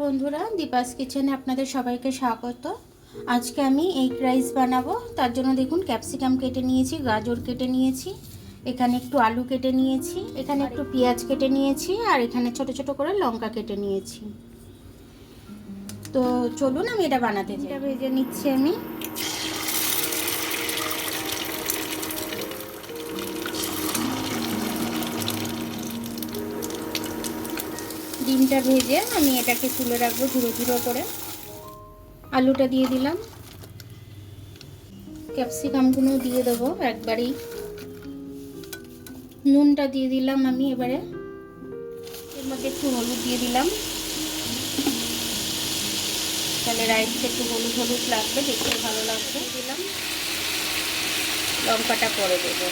বন্ধুরা, দীপাস কিচেনে আপনাদের সবাইকে স্বাগত। আজকে আমি এগ রাইস বানাবো। তার জন্য দেখুন ক্যাপসিকাম কেটে নিয়েছি, গাজর কেটে নিয়েছি, এখানে একটু আলু কেটে নিয়েছি, এখানে একটু পেঁয়াজ কেটে নিয়েছি, আর এখানে ছোট ছোট করে লঙ্কা কেটে নিয়েছি। তো চলুন আমি এটা বানাতে যাই। এটা ভেজে নিচ্ছি আমি। ডিমটা ভেজে আমি এটাকে তুলে রাখবো ঝুড়ো ঝুড়ো করে। আলুটা দিয়ে দিলাম, ক্যাপসিকামগুলো দিয়ে দেবো একবারেই। নুনটা দিয়ে দিলাম আমি এবারে। এর মধ্যে একটু হলুদ দিয়ে দিলাম, তাহলে রাইসটা একটু হলুদ হলুদ লাগবে, দেখতে ভালো লাগবে। দিলাম লঙ্কাটা পরে দেবো।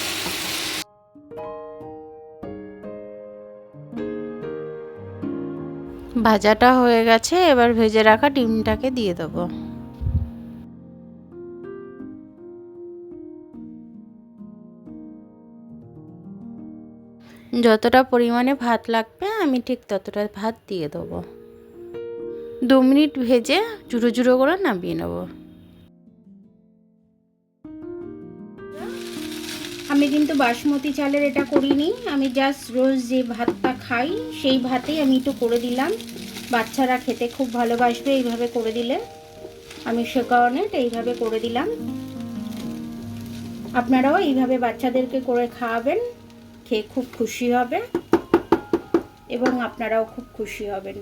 ভাজাটা হয়ে গেছে, এবার ভেজে রাখা ডিমটাকে দিয়ে দেবো। যতটা পরিমাণে ভাত লাগবে আমি ঠিক ততটা ভাত দিয়ে দেবো। 2 মিনিট ভেজে ঝুড়ো ঝুড়ো করে নামিয়ে নেব। আমি কিন্তু বাসমতি চালের এটা করিনি, আমি জাস্ট রোজ যে ভাতটা খাই সেই ভাতেই আমি একটু করে দিলাম। বাচ্চারা খেতে খুব ভালোবাসবে এইভাবে করে দিলে, আমি সে কারণে এইভাবে করে দিলাম। আপনারাও এইভাবে বাচ্চাদেরকে করে খাওয়াবেন, খেয়ে খুব খুশি হবে এবং আপনারাও খুব খুশি হবেন।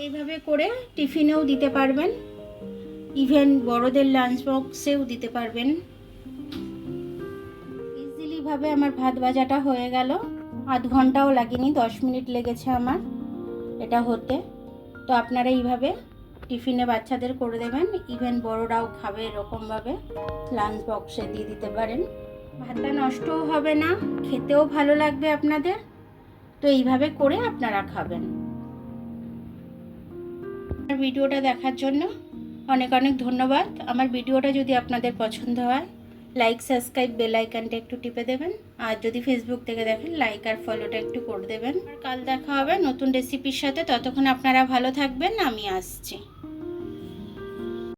এইভাবে করে টিফিনেও দিতে পারবেন, ইভেন বড়দের লাঞ্চ বক্সেও দিতে পারবেন। ইজিলিভাবে আমার ভাত ভাজাটা হয়ে গেল, আধ ঘন্টাও লাগেনি, 10 মিনিট লেগেছে আমার এটা হতে। তো আপনারা এইভাবে টিফিনে বাচ্চাদের করে দেবেন, ইভেন বড়রাও খাবে এরকমভাবে, লাঞ্চ বক্সে দিয়ে দিতে পারেন। ভাতটা নষ্টও হবে না, খেতেও ভালো লাগবে আপনাদের। তো এইভাবে করে আপনারা খাবেন। আমার ভিডিওটা দেখার জন্য অনেক অনেক ধন্যবাদ। আমার ভিডিওটা যদি আপনাদের পছন্দ হয়, লাইক, সাবস্ক্রাইব, বেল আইকনটা একটু টিপে দেবেন। আর যদি ফেসবুক থেকে দেখেন, লাইক আর ফলোটা একটু করে দেবেন। আর কাল দেখা হবে নতুন রেসিপির সাথে। ততক্ষণ আপনারা ভালো থাকবেন, আমি আসছি।